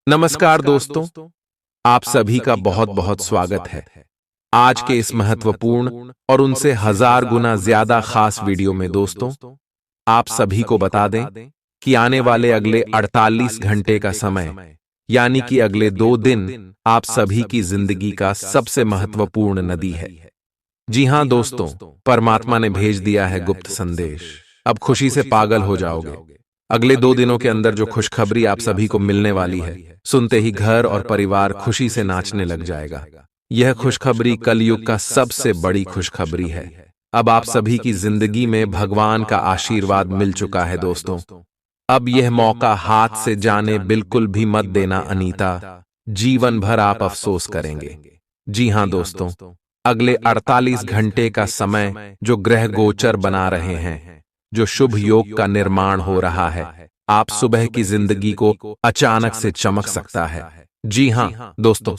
नमस्कार दोस्तों, आप सभी का बहुत बहुत स्वागत है आज के इस महत्वपूर्ण और उनसे हजार गुना ज्यादा खास वीडियो में। दोस्तों, आप सभी को बता दें कि आने वाले अगले 48 घंटे का समय, यानी कि अगले 2 दिन, आप सभी की जिंदगी का सबसे महत्वपूर्ण नदी है। जी हां दोस्तों, परमात्मा ने भेज दिया है गुप्त संदेश। अब खुशी से पागल हो जाओगे। अगले 2 दिनों के अंदर जो खुशखबरी आप सभी को मिलने वाली है, सुनते ही घर और परिवार खुशी से नाचने लग जाएगा। यह खुशखबरी कलयुग का सबसे बड़ी खुशखबरी है। अब आप सभी की जिंदगी में भगवान का आशीर्वाद मिल चुका है दोस्तों। अब यह मौका हाथ से जाने बिल्कुल भी मत देना अनीता, जीवन भर आप अफसोस करेंगे। जी हां दोस्तों, अगले 48 घंटे का समय जो ग्रह गोचर बना रहे हैं, जो शुभ योग का निर्माण हो रहा है, आप सुबह की जिंदगी को अचानक से चमक सकता है। जी हां दोस्तों,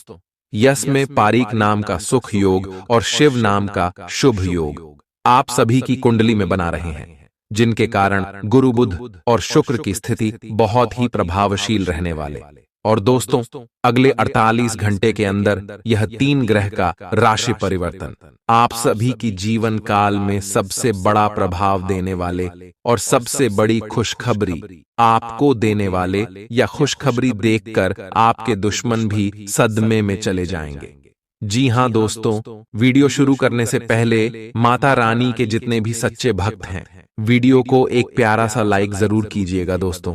यश में पारीक नाम का सुख योग और शिव नाम का शुभ योग आप सभी की कुंडली में बना रहे हैं, जिनके कारण गुरु बुध और शुक्र की स्थिति बहुत ही प्रभावशील रहने वाले। और दोस्तों, अगले 48 घंटे के अंदर यह 3 ग्रह का राशि परिवर्तन आप सभी की जीवन काल में सबसे बड़ा प्रभाव देने वाले और सबसे बड़ी खुशखबरी आपको देने वाले, या खुशखबरी देखकर आपके दुश्मन भी सदमे में चले जाएंगे। जी हां दोस्तों, वीडियो शुरू करने से पहले माता रानी के जितने भी सच्चे भक्त हैं, वीडियो को एक प्यारा सा लाइक जरूर कीजिएगा दोस्तों,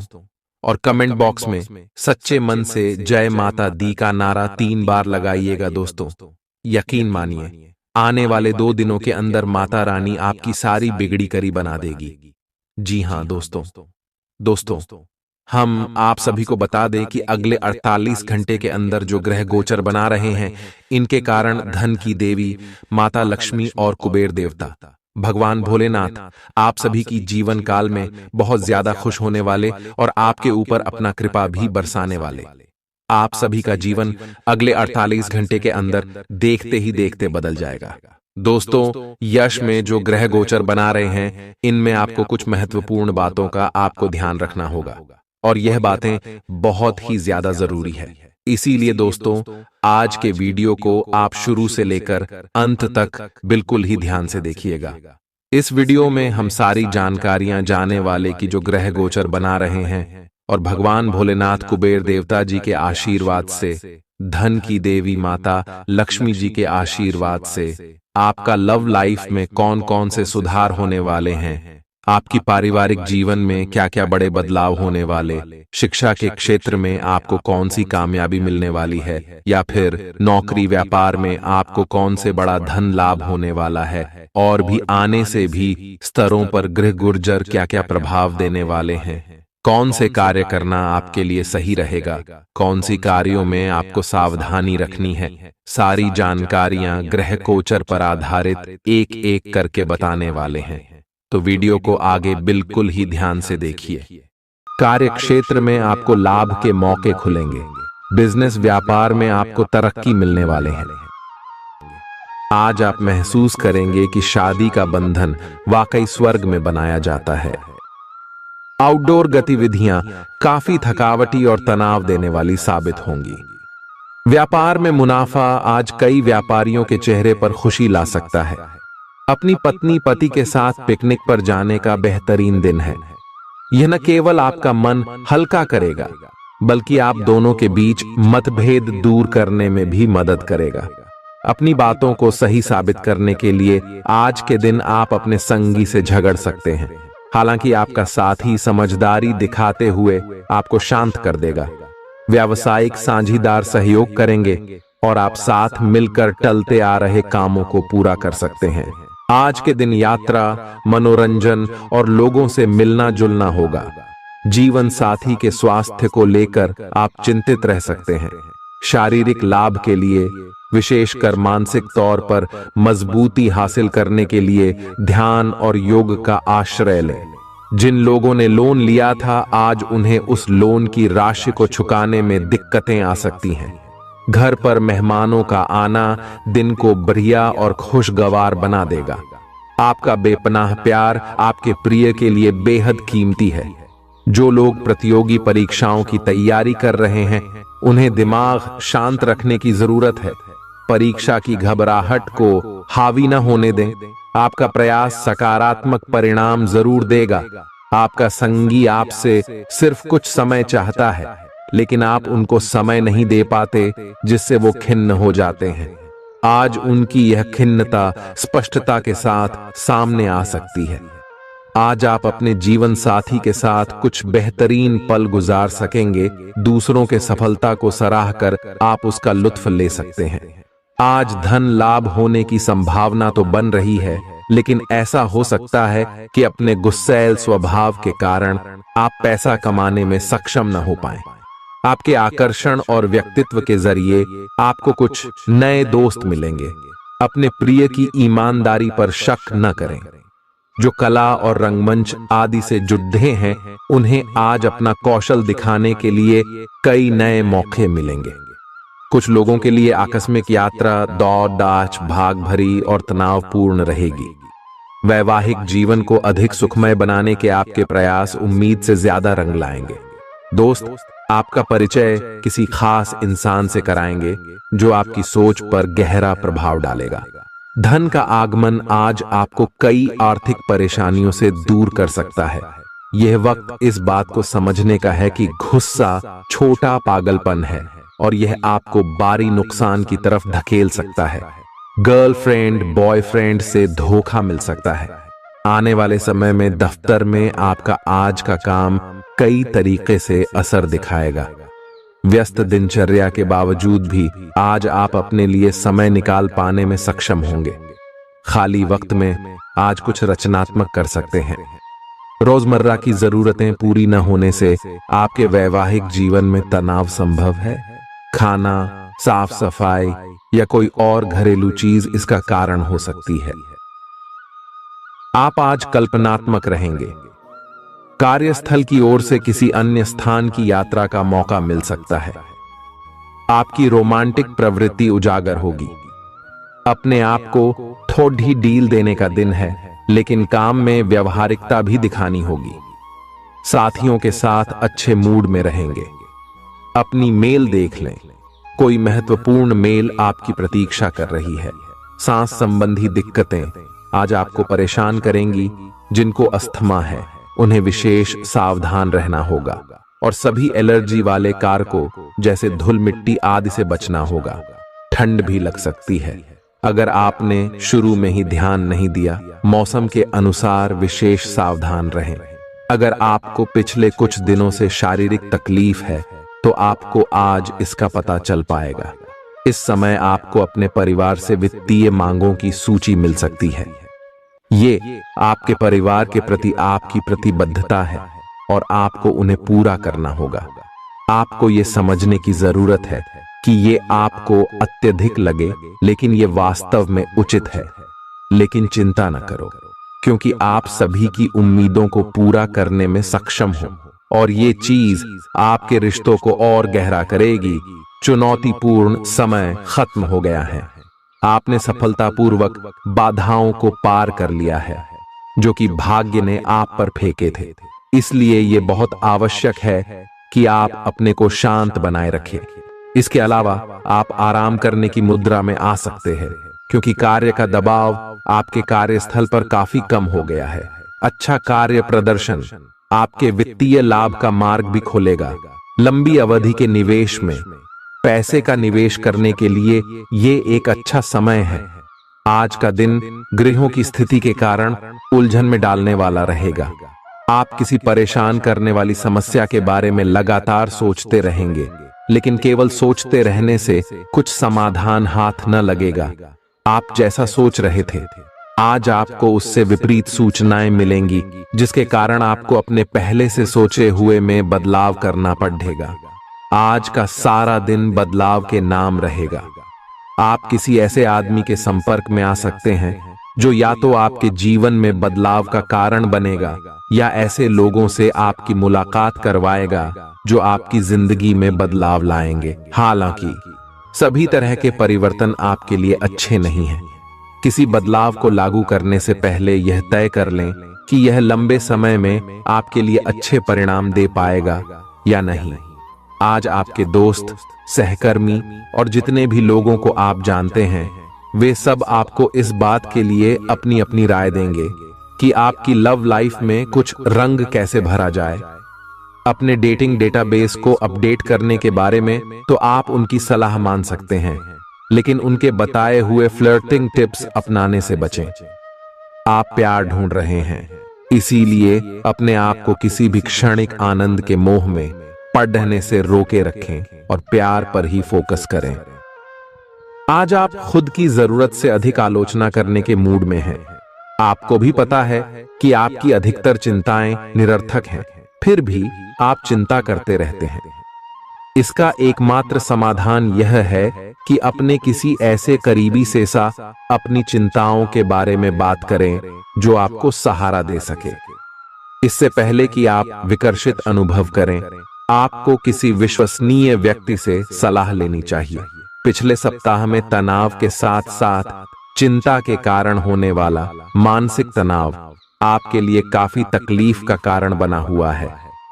और कमेंट बॉक्स में सच्चे मन से जय माता दी का नारा 3 बार लगाइएगा दोस्तों। यकीन मानिए, आने वाले 2 दिनों के अंदर माता रानी आपकी सारी बिगड़ी करी बना देगी। जी हां दोस्तों, हम आप सभी को बता दें कि अगले 48 घंटे के अंदर जो ग्रह गोचर बना रहे हैं, इनके कारण धन की देवी माता लक्ष्मी और कुबेर देवता भगवान भोलेनाथ आप सभी की जीवन काल में बहुत ज्यादा खुश होने वाले और आपके ऊपर अपना कृपा भी बरसाने वाले। आप सभी का जीवन अगले 48 घंटे के अंदर देखते ही देखते बदल जाएगा। दोस्तों, यश में जो ग्रह गोचर बना रहे हैं, इनमें आपको कुछ महत्वपूर्ण बातों का आपको ध्यान रखना होगा, और यह बातें बहुत ही ज्यादा जरूरी है। इसीलिए दोस्तों, आज के वीडियो को आप शुरू से लेकर अंत तक बिल्कुल ही ध्यान से देखिएगा। इस वीडियो में हम सारी जानकारियां जाने वाले कि जो ग्रह गोचर बना रहे हैं, और भगवान भोलेनाथ कुबेर देवता जी के आशीर्वाद से, धन की देवी माता लक्ष्मी जी के आशीर्वाद से आपका लव लाइफ में कौन कौन से सुधार होने वाले हैं, आपकी पारिवारिक जीवन में क्या क्या बड़े बदलाव होने वाले, शिक्षा के क्षेत्र में आपको कौन सी कामयाबी मिलने वाली है, या फिर नौकरी व्यापार में आपको कौन से बड़ा धन लाभ होने वाला है, और भी आने से भी स्तरों पर ग्रह गोचर क्या क्या प्रभाव देने वाले हैं, कौन से कार्य करना आपके लिए सही रहेगा, कौन सी कार्यों में आपको सावधानी रखनी है, सारी जानकारियां ग्रह गोचर पर आधारित एक एक करके बताने वाले हैं। तो वीडियो को आगे बिल्कुल ही ध्यान से देखिए। कार्य क्षेत्र में आपको लाभ के मौके खुलेंगे। बिजनेस व्यापार में आपको तरक्की मिलने वाले हैं। आज आप महसूस करेंगे कि शादी का बंधन वाकई स्वर्ग में बनाया जाता है। आउटडोर गतिविधियां काफी थकावटी और तनाव देने वाली साबित होंगी। व्यापार में मुनाफा आज कई व्यापारियों के चेहरे पर खुशी ला सकता है। अपनी पत्नी पति के साथ पिकनिक पर जाने का बेहतरीन दिन है। यह न केवल आपका मन हल्का करेगा, बल्कि आप दोनों के बीच मतभेद दूर करने में भी मदद करेगा। अपनी बातों को सही साबित करने के लिए आज के दिन आप अपने संगी से झगड़ सकते हैं। हालांकि आपका साथी समझदारी दिखाते हुए आपको शांत कर देगा। व्यावसायिक साझीदार सहयोग करेंगे और आप साथ मिलकर टलते आ रहे कामों को पूरा कर सकते हैं। आज के दिन यात्रा, मनोरंजन और लोगों से मिलना जुलना होगा। जीवन साथी के स्वास्थ्य को लेकर आप चिंतित रह सकते हैं। शारीरिक लाभ के लिए, विशेषकर मानसिक तौर पर मजबूती हासिल करने के लिए ध्यान और योग का आश्रय लें। जिन लोगों ने लोन लिया था, आज उन्हें उस लोन की राशि को चुकाने में दिक्कतें आ सकती हैं। घर पर मेहमानों का आना दिन को बढ़िया और खुशगवार बना देगा। आपका बेपनाह प्यार आपके प्रिय के लिए बेहद कीमती है। जो लोग प्रतियोगी परीक्षाओं की तैयारी कर रहे हैं, उन्हें दिमाग शांत रखने की जरूरत है। परीक्षा की घबराहट को हावी न होने दें। आपका प्रयास सकारात्मक परिणाम जरूर देगा। आपका संगी आपसे सिर्फ कुछ समय चाहता है, लेकिन आप उनको समय नहीं दे पाते, जिससे वो खिन्न हो जाते हैं। आज उनकी यह खिन्नता स्पष्टता के साथ सामने आ सकती है। आज आप अपने जीवन साथी के साथ कुछ बेहतरीन पल गुजार सकेंगे। दूसरों के सफलता को सराहकर आप उसका लुत्फ ले सकते हैं। आज धन लाभ होने की संभावना तो बन रही है, लेकिन ऐसा हो सकता है कि अपने गुस्सैल स्वभाव के कारण आप पैसा कमाने में सक्षम न हो पाएं। आपके आकर्षण और व्यक्तित्व के जरिए आपको कुछ नए दोस्त मिलेंगे। अपने प्रिय की ईमानदारी पर शक न करें। जो कला और रंगमंच आदि से जुड़े हैं, उन्हें आज अपना कौशल दिखाने के लिए कई नए मौके मिलेंगे। कुछ लोगों के लिए आकस्मिक यात्रा दौड़ दाच भाग भरी और तनावपूर्ण रहेगी। वैवाहिक जीवन को अधिक सुखमय बनाने के आपके प्रयास उम्मीद से ज्यादा रंग लाएंगे। दोस्त आपका परिचय किसी खास इंसान से कराएंगे, जो आपकी सोच पर गहरा प्रभाव डालेगा। धन का आगमन आज आपको कई आर्थिक परेशानियों से दूर कर सकता है। यह वक्त इस बात को समझने का है कि गुस्सा छोटा पागलपन है और यह आपको भारी नुकसान की तरफ धकेल सकता है। गर्लफ्रेंड बॉयफ्रेंड से धोखा मिल सकता है। आने वाले समय में दफ्तर में आपका आज का काम कई तरीके से असर दिखाएगा। व्यस्त दिनचर्या के बावजूद भी आज आप अपने लिए समय निकाल पाने में सक्षम होंगे। खाली वक्त में आज कुछ रचनात्मक कर सकते हैं। रोजमर्रा की जरूरतें पूरी न होने से आपके वैवाहिक जीवन में तनाव संभव है। खाना, साफ सफाई या कोई और घरेलू चीज इसका कारण हो सकती है। आप आज कल्पनात्मक रहेंगे। कार्यस्थल की ओर से किसी अन्य स्थान की यात्रा का मौका मिल सकता है। आपकी रोमांटिक प्रवृत्ति उजागर होगी। अपने आप को थोड़ी डील देने का दिन है, लेकिन काम में व्यवहारिकता भी दिखानी होगी। साथियों के साथ अच्छे मूड में रहेंगे। अपनी मेल देख लें। कोई महत्वपूर्ण मेल आपकी प्रतीक्षा कर रही है। सांस संबंधी दिक्कतें आज आपको परेशान करेंगी। जिनको अस्थमा है, उन्हें विशेष सावधान रहना होगा और सभी एलर्जी वाले कारकों जैसे धूल मिट्टी आदि से बचना होगा। ठंड भी लग सकती है। अगर आपने शुरू में ही ध्यान नहीं दिया, मौसम के अनुसार विशेष सावधान रहें। अगर आपको पिछले कुछ दिनों से शारीरिक तकलीफ है, तो आपको आज इसका पता चल पाएगा। इस समय आपको अपने परिवार से वित्तीय मांगों की सूची मिल सकती है। ये आपके परिवार के प्रति आपकी प्रतिबद्धता है और आपको उन्हें पूरा करना होगा। आपको ये समझने की जरूरत है कि ये आपको अत्यधिक लगे, लेकिन ये वास्तव में उचित है। लेकिन चिंता न करो, क्योंकि आप सभी की उम्मीदों को पूरा करने में सक्षम हो और ये चीज आपके रिश्तों को और गहरा करेगी। चुनौतीपूर्ण समय खत्म हो गया है। आपने सफलतापूर्वक बाधाओं को पार कर लिया है, जो कि भाग्य ने आप पर फेंके थे। इसलिए ये बहुत आवश्यक है कि आप अपने को शांत बनाए रखें। इसके अलावा आप आराम करने की मुद्रा में आ सकते हैं, क्योंकि कार्य का दबाव आपके कार्यस्थल पर काफी कम हो गया है। अच्छा कार्य प्रदर्शन आपके वित्तीय लाभ का मार्ग भी खोलेगा। लंबी अवधि के निवेश में पैसे का निवेश करने के लिए ये एक अच्छा समय है। आज का दिन ग्रहों की स्थिति के कारण उलझन में डालने वाला रहेगा। आप किसी परेशान करने वाली समस्या के बारे में लगातार सोचते रहेंगे, लेकिन केवल सोचते रहने से कुछ समाधान हाथ न लगेगा। आप जैसा सोच रहे थे, आज आपको उससे विपरीत सूचनाएं मिलेंगी, जिसके कारण आपको अपने पहले से सोचे हुए में बदलाव करना पड़ेगा। आज का सारा दिन बदलाव के नाम रहेगा। आप किसी ऐसे आदमी के संपर्क में आ सकते हैं जो या तो आपके जीवन में बदलाव का कारण बनेगा, या ऐसे लोगों से आपकी मुलाकात करवाएगा जो आपकी जिंदगी में बदलाव लाएंगे। हालांकि सभी तरह के परिवर्तन आपके लिए अच्छे नहीं हैं। किसी बदलाव को लागू करने से पहले यह तय कर लें कि यह लंबे समय में आपके लिए अच्छे परिणाम दे पाएगा या नहीं। आज आपके दोस्त, सहकर्मी और जितने भी लोगों को आप जानते हैं, वे सब आपको इस बात के लिए अपनी अपनी राय देंगे कि आपकी लव लाइफ में कुछ रंग कैसे भरा जाए। अपने डेटिंग डेटाबेस को अपडेट करने के बारे में तो आप उनकी सलाह मान सकते हैं, लेकिन उनके बताए हुए फ्लर्टिंग टिप्स अपनाने से बचें। आप प्यार ढूंढ रहे हैं, इसीलिए अपने आप को किसी भी क्षणिक आनंद के मोह में पड़ने से रोके रखें और प्यार पर ही फोकस करें। आज आप खुद की जरूरत से अधिक आलोचना करने के मूड में हैं। आपको भी पता है कि आपकी अधिकतर चिंताएं निरर्थक हैं, फिर भी आप चिंता करते रहते हैं। इसका एकमात्र समाधान यह है कि अपने किसी ऐसे करीबी से अपनी चिंताओं के बारे में बात करें जो आपको सहारा दे सके। इससे पहले कि आप विकर्षित अनुभव करें, आपको किसी विश्वसनीय व्यक्ति से सलाह लेनी चाहिए। पिछले सप्ताह में तनाव के साथ साथ चिंता के कारण होने वाला मानसिक तनाव आपके लिए काफी तकलीफ का कारण बना हुआ है।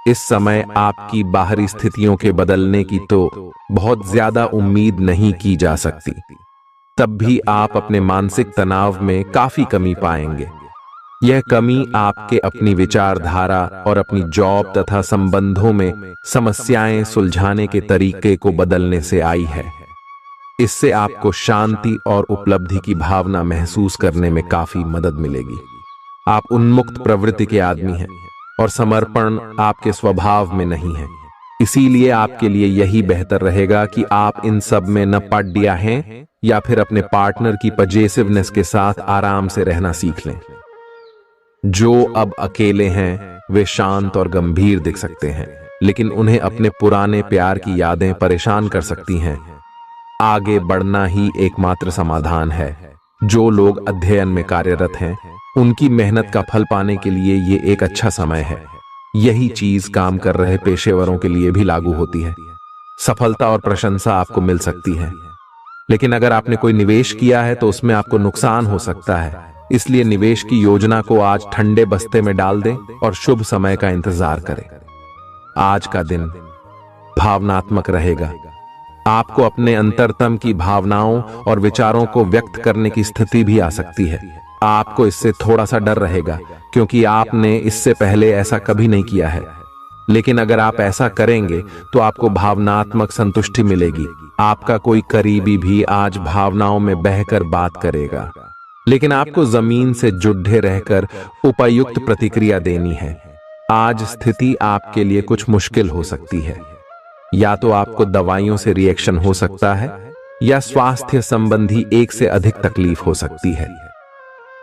इस समय आपकी बाहरी स्थितियों के बदलने की तो बहुत ज्यादा उम्मीद नहीं की जा सकती, तब भी आप अपने मानसिक तनाव में काफी कमी पाएंगे। यह कमी आपके अपनी विचारधारा और अपनी जॉब तथा संबंधों में समस्याएं सुलझाने के तरीके को बदलने से आई है। इससे आपको शांति और उपलब्धि की भावना महसूस करने में काफी मदद मिलेगी। आप उन्मुक्त प्रवृत्ति के आदमी हैं और समर्पण आपके स्वभाव में नहीं है, इसीलिए आपके लिए यही बेहतर रहेगा कि आप इन सब में न पड़ गया हैं या फिर अपने पार्टनर की पजेसिवनेस के साथ आराम से रहना सीख लें। जो अब अकेले हैं वे शांत और गंभीर दिख सकते हैं, लेकिन उन्हें अपने पुराने प्यार की यादें परेशान कर सकती हैं। आगे बढ़ना ही एकमात्र समाधान है। जो लोग अध्ययन में कार्यरत हैं, उनकी मेहनत का फल पाने के लिए ये एक अच्छा समय है। यही चीज काम कर रहे पेशेवरों के लिए भी लागू होती है। सफलता और प्रशंसा आपको मिल सकती है, लेकिन अगर आपने कोई निवेश किया है तो उसमें आपको नुकसान हो सकता है। इसलिए निवेश की योजना को आज ठंडे बस्ते में डाल दें और शुभ समय का इंतजार करें। आज का दिन भावनात्मक रहेगा। आपको अपने अंतरतम की भावनाओं और विचारों को व्यक्त करने की स्थिति भी आ सकती है। आपको इससे थोड़ा सा डर रहेगा, क्योंकि आपने इससे पहले ऐसा कभी नहीं किया है। लेकिन अगर आप ऐसा करेंगे तो आपको भावनात्मक संतुष्टि मिलेगी। आपका कोई करीबी भी आज भावनाओं में बहकर बात करेगा, लेकिन आपको जमीन से जुड़े रहकर उपयुक्त प्रतिक्रिया देनी है। आज स्थिति आपके लिए कुछ मुश्किल हो सकती है। या तो आपको दवाइयों से रिएक्शन हो सकता है या स्वास्थ्य संबंधी एक से अधिक तकलीफ हो सकती है,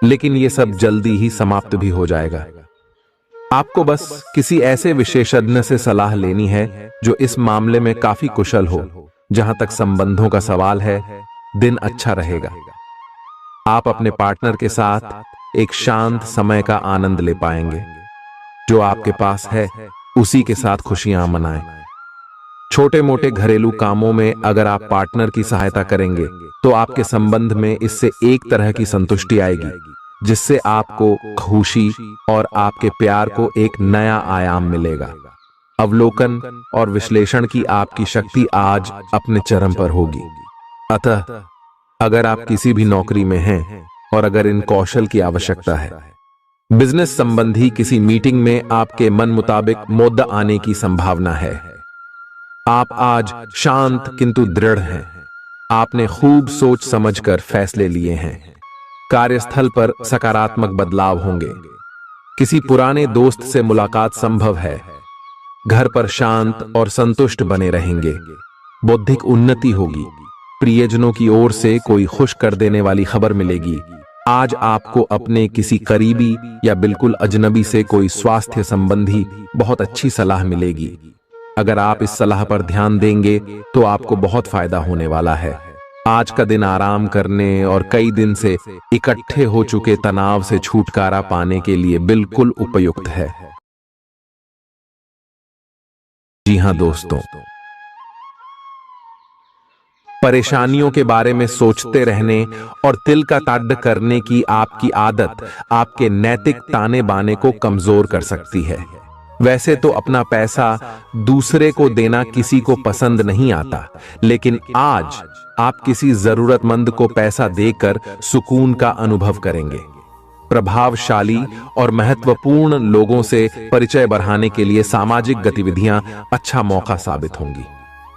लेकिन यह सब जल्दी ही समाप्त भी हो जाएगा। आपको बस किसी ऐसे विशेषज्ञ से सलाह लेनी है जो इस मामले में काफी कुशल हो। जहां तक संबंधों का सवाल है, दिन अच्छा रहेगा। आप अपने पार्टनर के साथ एक शांत समय का आनंद ले पाएंगे। जो आपके पास है उसी के साथ खुशियां मनाएं। छोटे मोटे घरेलू कामों में अगर आप पार्टनर की सहायता करेंगे तो आपके संबंध में इससे एक तरह की संतुष्टि आएगी, जिससे आपको खुशी और आपके प्यार को एक नया आयाम मिलेगा। अवलोकन और विश्लेषण की आपकी शक्ति आज अपने चरम पर होगी। अतः अगर आप किसी भी नौकरी में हैं और अगर इन कौशल की आवश्यकता है, बिजनेस संबंधी किसी मीटिंग में आपके मन मुताबिक मुद्दा आने की संभावना है। आप आज शांत किंतु दृढ़ हैं। आपने खूब सोच समझकर फैसले लिए हैं। कार्यस्थल पर सकारात्मक बदलाव होंगे। किसी पुराने दोस्त से मुलाकात संभव है। घर पर शांत और संतुष्ट बने रहेंगे। बौद्धिक उन्नति होगी। प्रियजनों की ओर से कोई खुश कर देने वाली खबर मिलेगी। आज आपको अपने किसी करीबी या बिल्कुल अजनबी से कोई स्वास्थ्य संबंधी बहुत अच्छी सलाह मिलेगी। अगर आप इस सलाह पर ध्यान देंगे तो आपको बहुत फायदा होने वाला है। आज का दिन आराम करने और कई दिन से इकट्ठे हो चुके तनाव से छुटकारा पाने के लिए बिल्कुल उपयुक्त है। जी हां दोस्तों, परेशानियों के बारे में सोचते रहने और तिल का ताड़ करने की आपकी आदत आपके नैतिक ताने बाने को कमजोर कर सकती है। वैसे तो अपना पैसा दूसरे को देना किसी को पसंद नहीं आता, लेकिन आज आप किसी जरूरतमंद को पैसा देकर सुकून का अनुभव करेंगे। प्रभावशाली और महत्वपूर्ण लोगों से परिचय बढ़ाने के लिए सामाजिक गतिविधियां अच्छा मौका साबित होंगी।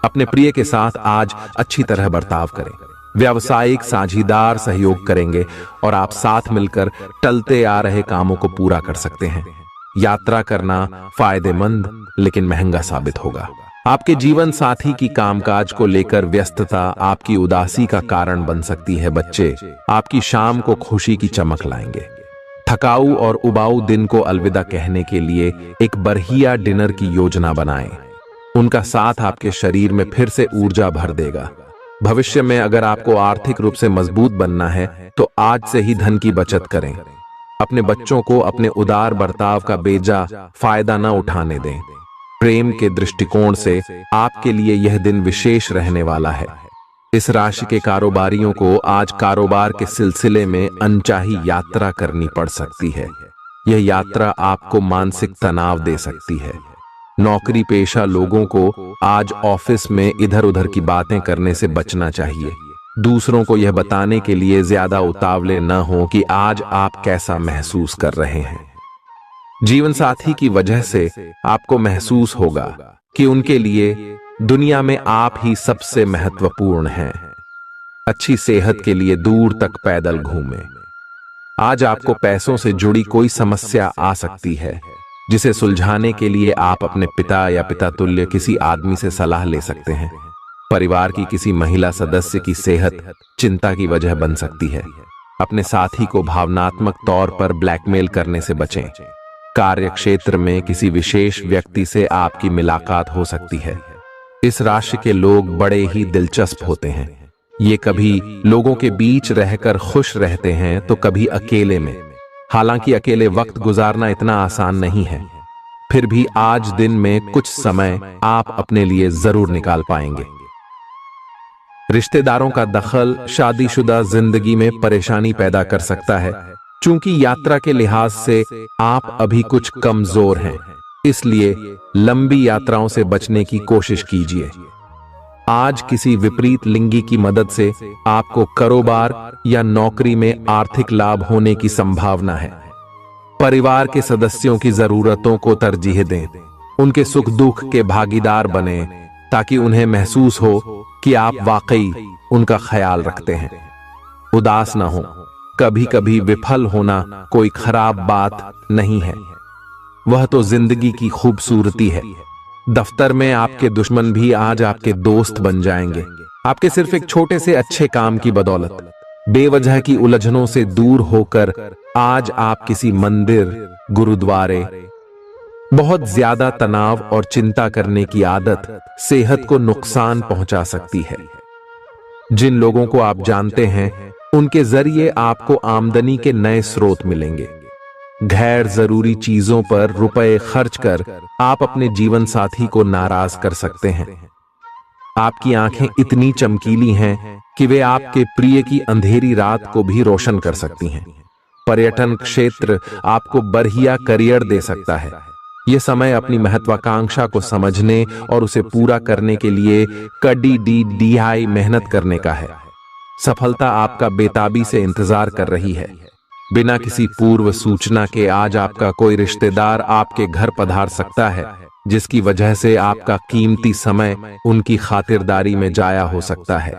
अपने प्रिय के साथ आज अच्छी तरह बर्ताव करें। व्यावसायिक साझीदार सहयोग करेंगे और आप साथ मिलकर टलते आ रहे कामों को पूरा कर सकते हैं। यात्रा करना फायदेमंद लेकिन महंगा साबित होगा। आपके जीवन साथी की कामकाज को लेकर व्यस्तता आपकी उदासी का कारण बन सकती है। बच्चे आपकी शाम को खुशी की चमक लाएंगे। थकाऊ और उबाऊ दिन को अलविदा कहने के लिए एक बढ़िया डिनर की योजना बनाएं। उनका साथ आपके शरीर में फिर से ऊर्जा भर देगा। भविष्य में अगर आपको आर्थिक रूप से मजबूत बनना है तो आज से ही धन की बचत करें। अपने बच्चों को अपने उदार बर्ताव का बेजा फायदा न उठाने दें। प्रेम के दृष्टिकोण से आपके लिए यह दिन विशेष रहने वाला है। इस राशि के कारोबारियों को आज कारोबार के सिलसिले में अनचाही यात्रा करनी पड़ सकती है। यह यात्रा आपको मानसिक तनाव दे सकती है। नौकरी पेशा लोगों को आज ऑफिस में इधर उधर की बातें करने से बचना चाहिए। दूसरों को यह बताने के लिए ज्यादा उतावले न हो कि आज आप कैसा महसूस कर रहे हैं। जीवन साथी की वजह से आपको महसूस होगा कि उनके लिए दुनिया में आप ही सबसे महत्वपूर्ण हैं। अच्छी सेहत के लिए दूर तक पैदल घूमें। आज आपको पैसों से जुड़ी कोई समस्या आ सकती है, जिसे सुलझाने के लिए आप अपने पिता या पिता तुल्य किसी आदमी से सलाह ले सकते हैं। परिवार की किसी महिला सदस्य की सेहत चिंता की वजह बन सकती है। अपने साथी को भावनात्मक तौर पर ब्लैकमेल करने से बचें। कार्य क्षेत्र में किसी विशेष व्यक्ति से आपकी मुलाकात हो सकती है। इस राशि के लोग बड़े ही दिलचस्प होते हैं। ये कभी लोगों के बीच रहकर खुश रहते हैं तो कभी अकेले में। हालांकि अकेले वक्त गुजारना इतना आसान नहीं है, फिर भी आज दिन में कुछ समय आप अपने लिए जरूर निकाल पाएंगे। रिश्तेदारों का दखल शादीशुदा जिंदगी में परेशानी पैदा कर सकता है। चूंकि यात्रा के लिहाज से आप अभी कुछ कमजोर हैं, इसलिए लंबी यात्राओं से बचने की कोशिश कीजिए। आज किसी विपरीत लिंगी की मदद से आपको कारोबार या नौकरी में आर्थिक लाभ होने की संभावना है। परिवार के सदस्यों की जरूरतों को तरजीह दें। उनके सुख दुख के भागीदार बने ताकि उन्हें महसूस हो कि आप वाकई उनका ख्याल रखते हैं। उदास ना हो। कभी कभी विफल होना कोई खराब बात नहीं है, वह तो जिंदगी की खूबसूरती है। दफ्तर में आपके दुश्मन भी आज आपके दोस्त बन जाएंगे, आपके सिर्फ एक छोटे से अच्छे काम की बदौलत। बेवजह की उलझनों से दूर होकर आज आप किसी मंदिर, गुरुद्वारे। बहुत ज्यादा तनाव और चिंता करने की आदत सेहत को नुकसान पहुंचा सकती है। जिन लोगों को आप जानते हैं उनके जरिए आपको आमदनी के नए स्रोत मिलेंगे। गैर जरूरी चीजों पर रुपए खर्च कर आप अपने जीवन साथी को नाराज कर सकते हैं। आपकी आंखें इतनी चमकीली हैं कि वे आपके प्रिय की अंधेरी रात को भी रोशन कर सकती हैं। पर्यटन क्षेत्र आपको बढ़िया करियर दे सकता है। यह समय अपनी महत्वाकांक्षा को समझने और उसे पूरा करने के लिए कड़ी मेहनत करने का है। सफलता आपका बेताबी से इंतजार कर रही है। बिना किसी पूर्व सूचना के आज आपका कोई रिश्तेदार आपके घर पधार सकता है, जिसकी वजह से आपका कीमती समय उनकी खातिरदारी में जाया हो सकता है।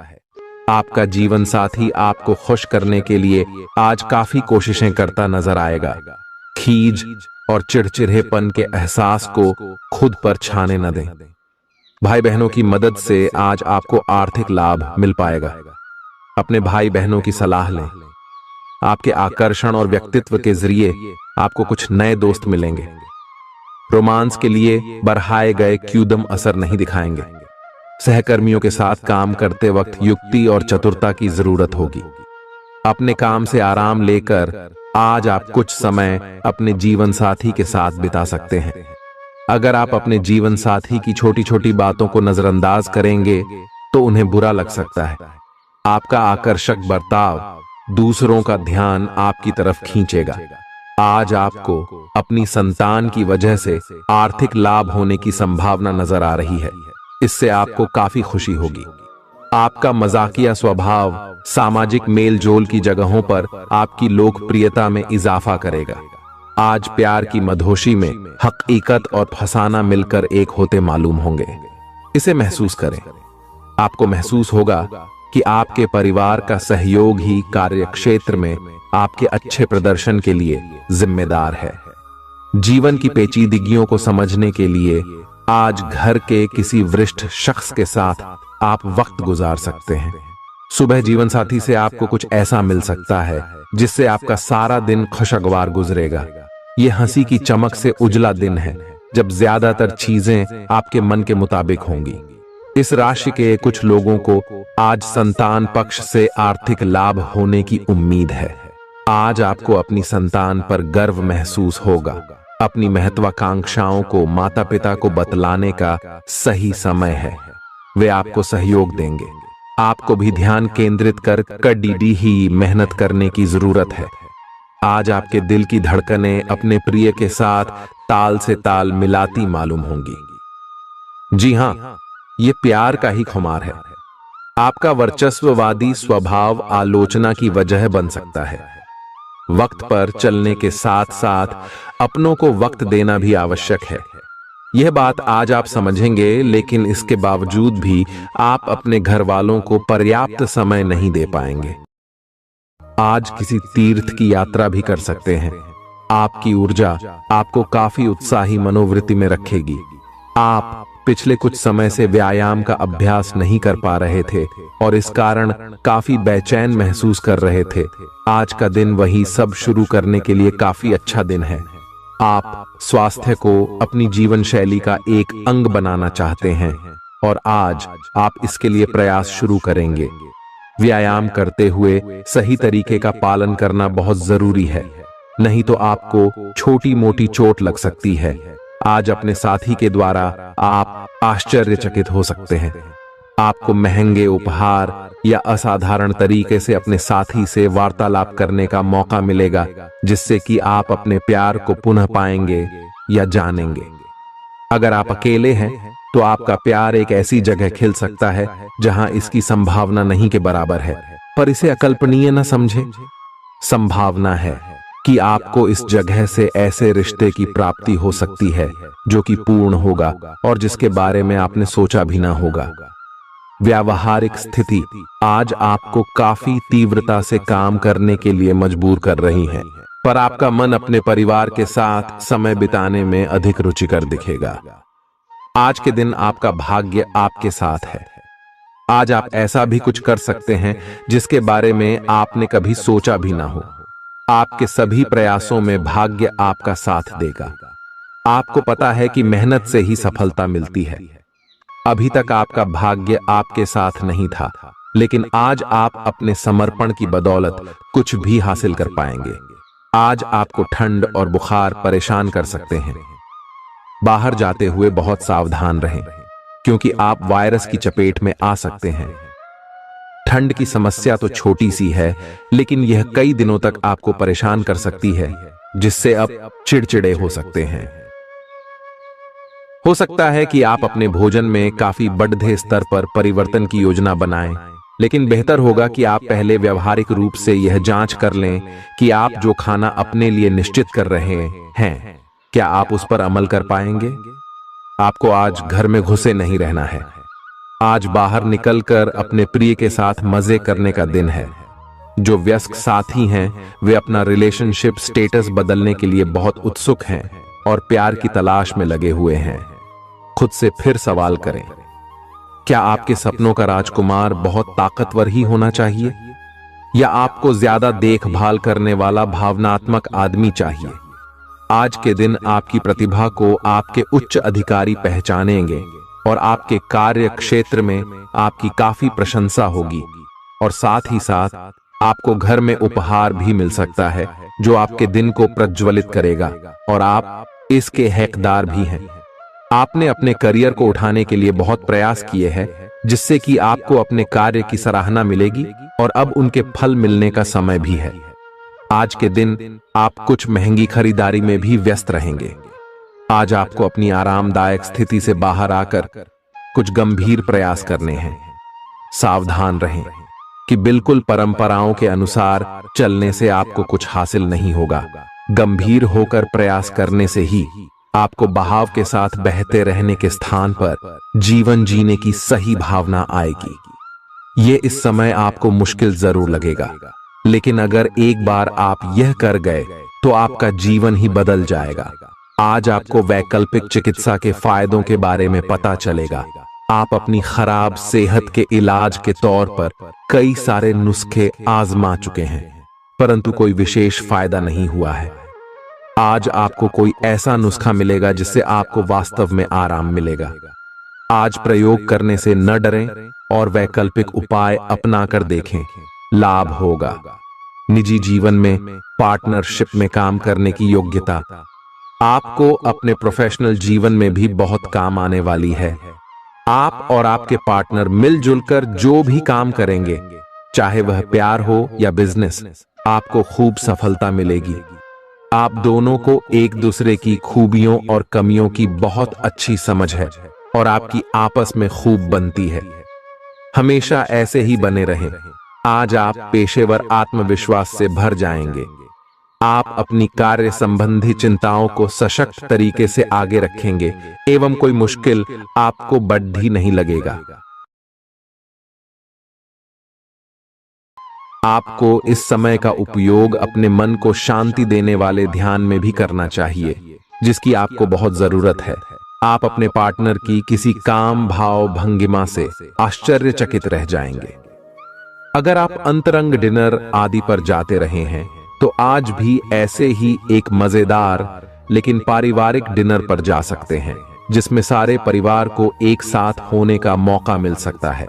आपका जीवन साथी आपको खुश करने के लिए आज काफी कोशिशें करता नजर आएगा। खीज और चिड़चिड़ेपन के एहसास को खुद पर छाने न दें। भाई बहनों की मदद से आज आपको आर्थिक लाभ मिल पाएगा। अपने भाई बहनों की सलाह लें। आपके आकर्षण और व्यक्तित्व के जरिए आपको कुछ नए दोस्त मिलेंगे। रोमांस के लिए बढ़ाए गए क्यूदम असर नहीं दिखाएंगे। सहकर्मियों के साथ काम करते वक्त युक्ति और चतुरता की जरूरत होगी। अपने काम से आराम लेकर आज आप कुछ समय अपने जीवन साथी के साथ बिता सकते हैं। अगर आप अपने जीवन साथी की छोटी छोटी बातों को नजरअंदाज करेंगे तो उन्हें बुरा लग सकता है। आपका आकर्षक बर्ताव दूसरों का ध्यान आपकी तरफ खींचेगा। आज आपको अपनी संतान की वजह से आर्थिक लाभ होने की संभावना नजर आ रही है। इससे आपको काफी खुशी होगी। आपका मजाकिया स्वभाव सामाजिक मेल जोल की जगहों पर आपकी लोकप्रियता में इजाफा करेगा। आज प्यार की मधोशी में हकीकत और फसाना मिलकर एक होते मालूम होंगे। इसे महसूस करें। आपको महसूस होगा कि आपके परिवार का सहयोग ही कार्यक्षेत्र में आपके अच्छे प्रदर्शन के लिए जिम्मेदार है। जीवन की पेचीदगियों को समझने के लिए आज घर के किसी वरिष्ठ शख्स के साथ आप वक्त गुजार सकते हैं। सुबह जीवन साथी से आपको कुछ ऐसा मिल सकता है जिससे आपका सारा दिन खुशगवार गुजरेगा। यह हंसी की चमक से उजला दिन है जब ज्यादातर चीजें आपके मन के मुताबिक होंगी। इस राशि के कुछ लोगों को आज संतान पक्ष से आर्थिक लाभ होने की उम्मीद है। आज आपको अपनी संतान पर गर्व महसूस होगा। अपनी महत्वाकांक्षाओं को माता पिता को बतलाने का सही समय है। वे आपको सहयोग देंगे। आपको भी ध्यान केंद्रित कर कड़ी ही मेहनत करने की जरूरत है। आज आपके दिल की धड़कनें अपने प्रिय के साथ ताल से ताल मिलाती मालूम होंगी। जी हां, ये प्यार का ही खुमार है। आपका वर्चस्ववादी स्वभाव आलोचना की वजह बन सकता है। वक्त पर चलने के साथ साथ अपनों को वक्त देना भी आवश्यक है। यह बात आज आप समझेंगे, लेकिन इसके बावजूद भी आप अपने घर वालों को पर्याप्त समय नहीं दे पाएंगे। आज किसी तीर्थ की यात्रा भी कर सकते हैं। आपकी ऊर्जा आपको काफी उत्साही मनोवृत्ति में रखेगी। आप पिछले कुछ समय से व्यायाम का अभ्यास नहीं कर पा रहे थे और इस कारण काफी बेचैन महसूस कर रहे थे। आज का दिन वही सब शुरू करने के लिए काफी अच्छा दिन है। आप स्वास्थ्य को अपनी जीवन शैली का एक अंग बनाना चाहते हैं और आज आप इसके लिए प्रयास शुरू करेंगे। व्यायाम करते हुए सही तरीके का पालन करना बहुत जरूरी है, नहीं तो आपको छोटी मोटी चोट लग सकती है। आज अपने साथी के द्वारा आप आश्चर्यचकित हो सकते हैं। आपको महंगे उपहार या असाधारण तरीके से अपने साथी से वार्तालाप करने का मौका मिलेगा, जिससे कि आप अपने प्यार को पुनः पाएंगे या जानेंगे। अगर आप अकेले हैं तो आपका प्यार एक ऐसी जगह खिल सकता है जहां इसकी संभावना नहीं के बराबर है, पर इसे अकल्पनीय न समझें। संभावना है कि आपको इस जगह से ऐसे रिश्ते की प्राप्ति हो सकती है जो कि पूर्ण होगा और जिसके बारे में आपने सोचा भी ना होगा। व्यावहारिक स्थिति आज आपको काफी तीव्रता से काम करने के लिए मजबूर कर रही है, पर आपका मन अपने परिवार के साथ समय बिताने में अधिक रुचिकर दिखेगा। आज के दिन आपका भाग्य आपके साथ है। आज आप ऐसा भी कुछ कर सकते हैं जिसके बारे में आपने कभी सोचा भी ना हो। आपके सभी प्रयासों में भाग्य आपका साथ देगा। आपको पता है कि मेहनत से ही सफलता मिलती है। अभी तक आपका भाग्य आपके साथ नहीं था, लेकिन आज आप अपने समर्पण की बदौलत कुछ भी हासिल कर पाएंगे। आज आपको ठंड और बुखार परेशान कर सकते हैं। बाहर जाते हुए बहुत सावधान रहें, क्योंकि आप वायरस की चपेट में आ सकते हैं। ठंड की समस्या तो छोटी सी है, लेकिन यह कई दिनों तक आपको परेशान कर सकती है, जिससे आप चिड़चिड़े हो सकते हैं। हो सकता है कि आप अपने भोजन में काफी बढ़ते स्तर पर परिवर्तन की योजना बनाएं, लेकिन बेहतर होगा कि आप पहले व्यवहारिक रूप से यह जांच कर लें कि आप जो खाना अपने लिए निश्चित कर रहे हैं, क्या आप उस पर अमल कर पाएंगे। आपको आज घर में घुसे नहीं रहना है। आज बाहर निकलकर अपने प्रिय के साथ मजे करने का दिन है। जो व्यस्क साथी हैं, वे अपना रिलेशनशिप स्टेटस बदलने के लिए बहुत उत्सुक हैं और प्यार की तलाश में लगे हुए हैं। खुद से फिर सवाल करें, क्या आपके सपनों का राजकुमार बहुत ताकतवर ही होना चाहिए, या आपको ज्यादा देखभाल करने वाला भावनात्मक आदमी चाहिए। आज के दिन आपकी प्रतिभा को आपके उच्च अधिकारी पहचानेंगे और आपके कार्य क्षेत्र में आपकी काफी प्रशंसा होगी, और साथ ही साथ आपको घर में उपहार भी मिल सकता है जो आपके दिन को प्रज्वलित करेगा, और आप इसके हकदार भी हैं। आपने अपने करियर को उठाने के लिए बहुत प्रयास किए हैं, जिससे कि आपको अपने कार्य की सराहना मिलेगी और अब उनके फल मिलने का समय भी है। आज के दिन आप कुछ महंगी खरीदारी में भी व्यस्त रहेंगे। आज आपको अपनी आरामदायक स्थिति से बाहर आकर कुछ गंभीर प्रयास करने हैं। सावधान रहें कि बिल्कुल परंपराओं के अनुसार चलने से आपको कुछ हासिल नहीं होगा। गंभीर होकर प्रयास करने से ही आपको बहाव के साथ बहते रहने के स्थान पर जीवन जीने की सही भावना आएगी। ये इस समय आपको मुश्किल जरूर लगेगा, लेकिन अगर एक बार आप यह कर गए तो आपका जीवन ही बदल जाएगा। आज आपको वैकल्पिक चिकित्सा के फायदों के बारे में पता चलेगा। आप अपनी खराब सेहत के इलाज के तौर पर कई सारे नुस्खे आजमा चुके हैं, परंतु कोई विशेष फायदा नहीं हुआ है। आज आपको कोई ऐसा नुस्खा मिलेगा जिससे आपको वास्तव में आराम मिलेगा। आज प्रयोग करने से न डरें और वैकल्पिक उपाय अपनाकर देखें, लाभ होगा। निजी जीवन में पार्टनरशिप में काम करने की योग्यता आपको अपने प्रोफेशनल जीवन में भी बहुत काम आने वाली है। आप और आपके पार्टनर मिलजुल कर जो भी काम करेंगे, चाहे वह प्यार हो या बिजनेस, आपको खूब सफलता मिलेगी। आप दोनों को एक दूसरे की खूबियों और कमियों की बहुत अच्छी समझ है और आपकी आपस में खूब बनती है। हमेशा ऐसे ही बने रहें। आज आप पेशेवर आत्मविश्वास से भर जाएंगे। आप अपनी कार्य संबंधी चिंताओं को सशक्त तरीके से आगे रखेंगे एवं कोई मुश्किल आपको बढ़ी नहीं लगेगा। आपको इस समय का उपयोग अपने मन को शांति देने वाले ध्यान में भी करना चाहिए, जिसकी आपको बहुत जरूरत है। आप अपने पार्टनर की किसी काम भाव भंगिमा से आश्चर्यचकित रह जाएंगे। अगर आप अंतरंग डिनर आदि पर जाते रहे हैं तो आज भी ऐसे ही एक मजेदार लेकिन पारिवारिक डिनर पर जा सकते हैं, जिसमें सारे परिवार को एक साथ होने का मौका मिल सकता है।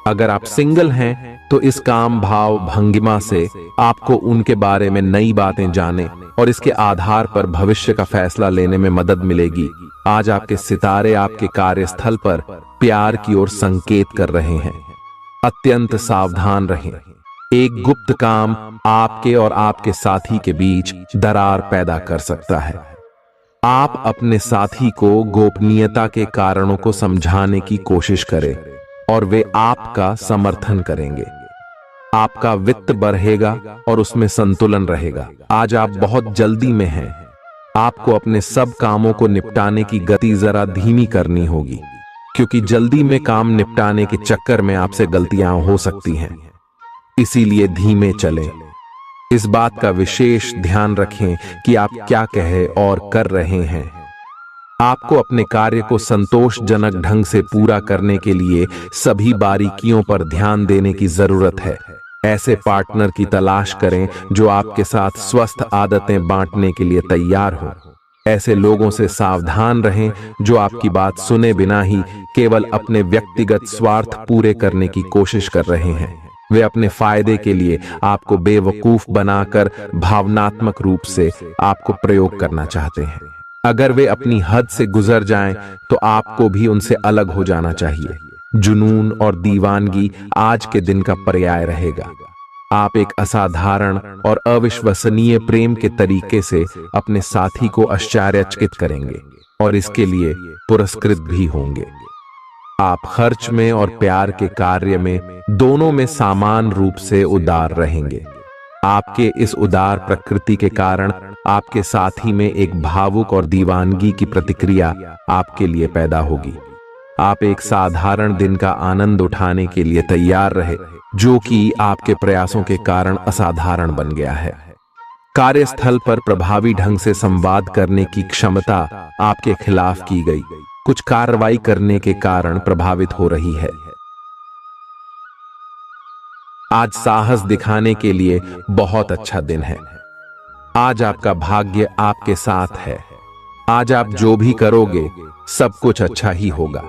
अगर आप सिंगल हैं तो इस काम भाव भंगिमा से आपको उनके बारे में नई बातें जाने और इसके आधार पर भविष्य का फैसला लेने में मदद मिलेगी। आज आपके सितारे आपके कार्यस्थल पर प्यार की ओर संकेत कर रहे हैं। अत्यंत सावधान रहें। एक गुप्त काम आपके और आपके साथी के बीच दरार पैदा कर सकता है। आप अपने साथी को गोपनीयता के कारणों को समझाने की कोशिश करें और वे आपका समर्थन करेंगे। आपका वित्त बढ़ेगा और उसमें संतुलन रहेगा। आज आप बहुत जल्दी में हैं। आपको अपने सब कामों को निपटाने की गति जरा धीमी करनी होगी, क्योंकि जल्दी में काम निपटाने के चक्कर में आपसे गलतियां हो सकती हैं। इसीलिए धीमे चलें। इस बात का विशेष ध्यान रखें कि आप क्या कहे और कर रहे हैं। आपको अपने कार्य को संतोषजनक ढंग से पूरा करने के लिए सभी बारीकियों पर ध्यान देने की जरूरत है। ऐसे पार्टनर की तलाश करें जो आपके साथ स्वस्थ आदतें बांटने के लिए तैयार हो। ऐसे लोगों से सावधान रहें जो आपकी बात सुने बिना ही केवल अपने व्यक्तिगत स्वार्थ पूरे करने की कोशिश कर रहे हैं। वे अपने फायदे के लिए आपको बेवकूफ बनाकर भावनात्मक रूप से आपको प्रयोग करना चाहते हैं। अगर वे अपनी हद से गुजर जाएं तो आपको भी उनसे अलग हो जाना चाहिए। जुनून और दीवानगी आज के दिन का पर्याय रहेगा। आप एक असाधारण और अविश्वसनीय प्रेम के तरीके से अपने साथी को आश्चर्यचकित करेंगे और इसके लिए पुरस्कृत भी होंगे। आप खर्च में और प्यार के कार्य में दोनों में समान रूप से उदार रहेंगे। आपके इस उदार प्रकृति के कारण आपके साथी में एक भावुक और दीवानगी की प्रतिक्रिया आपके लिए पैदा होगी। आप एक साधारण दिन का आनंद उठाने के लिए तैयार रहे, जो कि आपके प्रयासों के कारण असाधारण बन गया है। कार्यस्थल पर प्रभावी ढंग से संवाद करने की क्षमता आपके खिलाफ की गई कुछ कार्रवाई करने के कारण प्रभावित हो रही है। आज साहस दिखाने के लिए बहुत अच्छा दिन है। आज आपका भाग्य आपके साथ है। आज आप जो भी करोगे सब कुछ अच्छा ही होगा।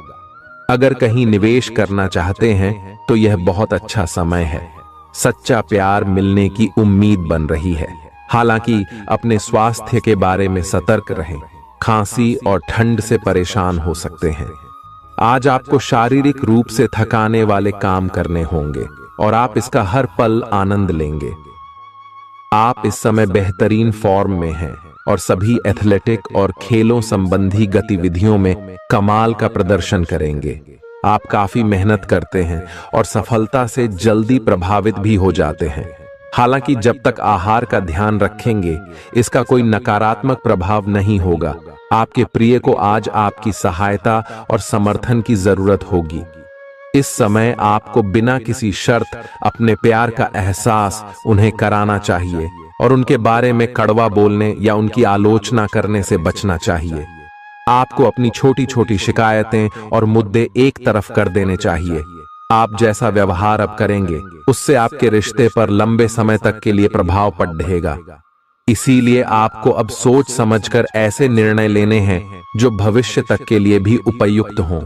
अगर कहीं निवेश करना चाहते हैं तो यह बहुत अच्छा समय है। सच्चा प्यार मिलने की उम्मीद बन रही है। हालांकि अपने स्वास्थ्य के बारे में सतर्क रहें। खांसी और ठंड से परेशान हो सकते हैं। आज आपको शारीरिक रूप से थकाने वाले काम करने होंगे और आप इसका हर पल आनंद लेंगे। आप इस समय बेहतरीन फॉर्म में हैं और सभी एथलेटिक और खेलों संबंधी गतिविधियों में कमाल का प्रदर्शन करेंगे। आप काफी मेहनत करते हैं और सफलता से जल्दी प्रभावित भी हो जाते हैं। हालांकि जब तक आहार का ध्यान रखेंगे, इसका कोई नकारात्मक प्रभाव नहीं होगा। आपके प्रिय को आज आपकी सहायता और समर्थन की जरूरत होगी। इस समय आपको बिना किसी शर्त अपने प्यार का एहसास उन्हें कराना चाहिए और उनके बारे में कड़वा बोलने या उनकी आलोचना करने से बचना चाहिए। आपको अपनी छोटी छोटी शिकायतें और मुद्दे एक तरफ कर देने चाहिए। आप जैसा व्यवहार अब करेंगे, उससे आपके रिश्ते पर लंबे समय तक के लिए प्रभाव पड़ेगा। इसीलिए आपको अब सोच समझकर ऐसे निर्णय लेने हैं जो भविष्य तक के लिए भी उपयुक्त हों।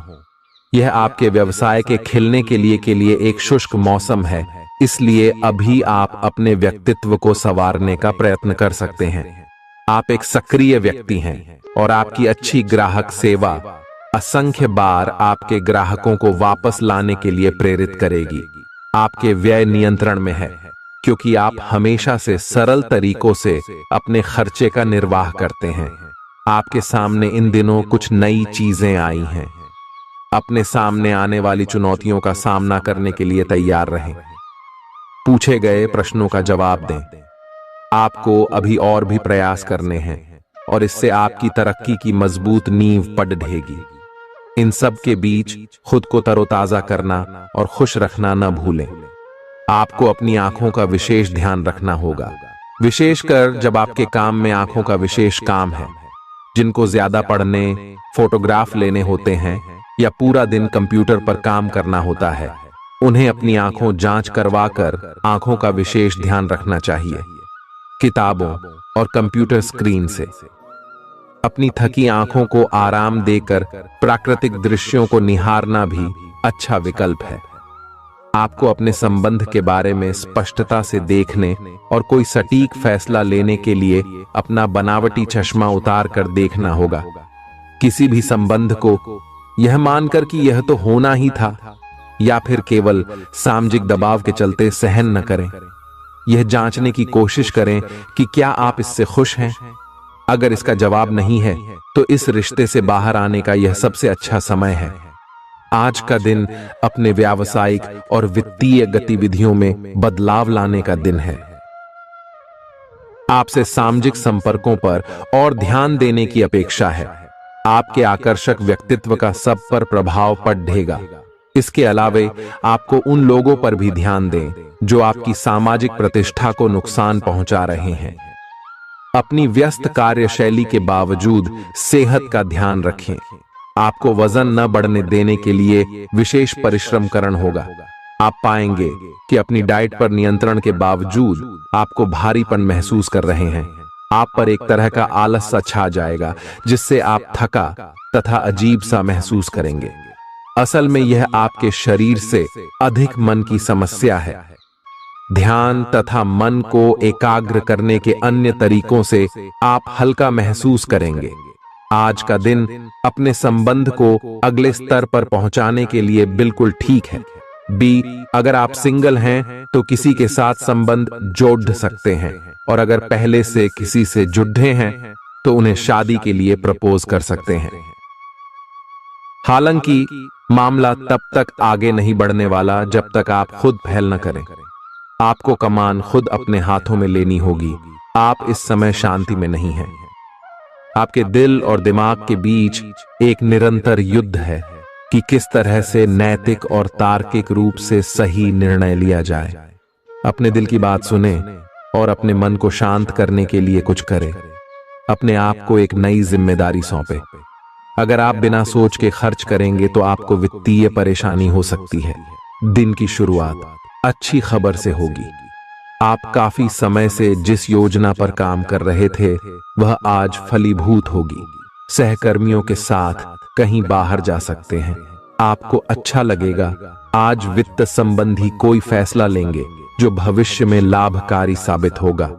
यह आपके व्यवसाय के खिलने के लिए एक शुष्क मौसम है, इसलिए अभी आप अपने व्यक्तित्व को संवारने का प्रयत्न कर सकते हैं। आप एक सक्रिय व्यक्ति हैं और आपकी अच्छी ग्राहक सेवा असंख्य बार आपके ग्राहकों को वापस लाने के लिए प्रेरित करेगी। आपके व्यय नियंत्रण में है क्योंकि आप हमेशा से सरल तरीकों से अपने खर्चे का निर्वाह करते हैं। आपके सामने इन दिनों कुछ नई चीजें आई हैं। अपने सामने आने वाली चुनौतियों का सामना करने के लिए तैयार रहें। पूछे गए प्रश्नों का जवाब दें। आपको अभी और भी प्रयास करने हैं और इससे आपकी तरक्की की मजबूत नींव पड़ेगी। इन सब के बीच खुद को तरोताजा करना और खुश रखना न भूलें। आपको अपनी आंखों का विशेष ध्यान रखना होगा, विशेषकर जब आपके काम में आंखों का विशेष काम है। जिनको ज्यादा पढ़ने, फोटोग्राफ लेने होते हैं या पूरा दिन कंप्यूटर पर काम करना होता है, उन्हें अपनी आंखों जांच करवाकर आंखों का विशेष ध्यान रखना चाहिए। किताबों और कंप्यूटर स्क्रीन से अपनी थकी आंखों को आराम देकर प्राकृतिक दृश्यों को निहारना भी अच्छा विकल्प है। आपको अपने संबंध के बारे में स्पष्टता से देखने और कोई सटीक फैसला लेने के लिए अपना बनावटी चश्मा उतार कर देखना होगा। किसी भी संबंध को यह मानकर कि यह तो होना ही था या फिर केवल सामाजिक दबाव के चलते सहन न करें। यह जांचने की कोशिश करें कि क्या आप इससे खुश हैं। अगर इसका जवाब नहीं है तो इस रिश्ते से बाहर आने का यह सबसे अच्छा समय है। आज का दिन अपने व्यावसायिक और वित्तीय गतिविधियों में बदलाव लाने का दिन है। आपसे सामाजिक संपर्कों पर और ध्यान देने की अपेक्षा है। आपके आकर्षक व्यक्तित्व का सब पर प्रभाव पड़ेगा। इसके अलावे आपको उन लोगों पर भी ध्यान दें जो आपकी सामाजिक प्रतिष्ठा को नुकसान पहुंचा रहे हैं। अपनी व्यस्त कार्यशैली के बावजूद सेहत का ध्यान रखें। आपको वजन न बढ़ने देने के लिए विशेष परिश्रम करना होगा। आप पाएंगे कि अपनी डाइट पर नियंत्रण के बावजूद आपको भारीपन महसूस कर रहे हैं। आप पर एक तरह का आलस सा छा जाएगा जिससे आप थका तथा अजीब सा महसूस करेंगे। असल में यह आपके शरीर से अधिक मन की समस्या है। ध्यान तथा मन को एकाग्र करने के अन्य तरीकों से आप हल्का महसूस करेंगे। आज का दिन अपने संबंध को अगले स्तर पर पहुंचाने के लिए बिल्कुल ठीक है। अगर आप सिंगल हैं तो किसी के साथ संबंध जोड़ सकते हैं और अगर पहले से किसी से जुड़े हैं तो उन्हें शादी के लिए प्रपोज कर सकते हैं। हालांकि मामला तब तक आगे नहीं बढ़ने वाला जब तक आप खुद पहल न करें। आपको कमान खुद अपने हाथों में लेनी होगी। आप इस समय शांति में नहीं हैं। आपके दिल और दिमाग के बीच एक निरंतर युद्ध है कि किस तरह से नैतिक और तार्किक रूप से सही निर्णय लिया जाए। अपने दिल की बात सुने और अपने मन को शांत करने के लिए कुछ करें। अपने आप को एक नई जिम्मेदारी सौंपे। अगर आप बिना सोच के खर्च करेंगे तो आपको वित्तीय परेशानी हो सकती है। दिन की शुरुआत अच्छी खबर से होगी। आप काफी समय से जिस योजना पर काम कर रहे थे वह आज फलीभूत होगी। सहकर्मियों के साथ कहीं बाहर जा सकते हैं। आपको अच्छा लगेगा। आज वित्त संबंधी कोई फैसला लेंगे जो भविष्य में लाभकारी साबित होगा।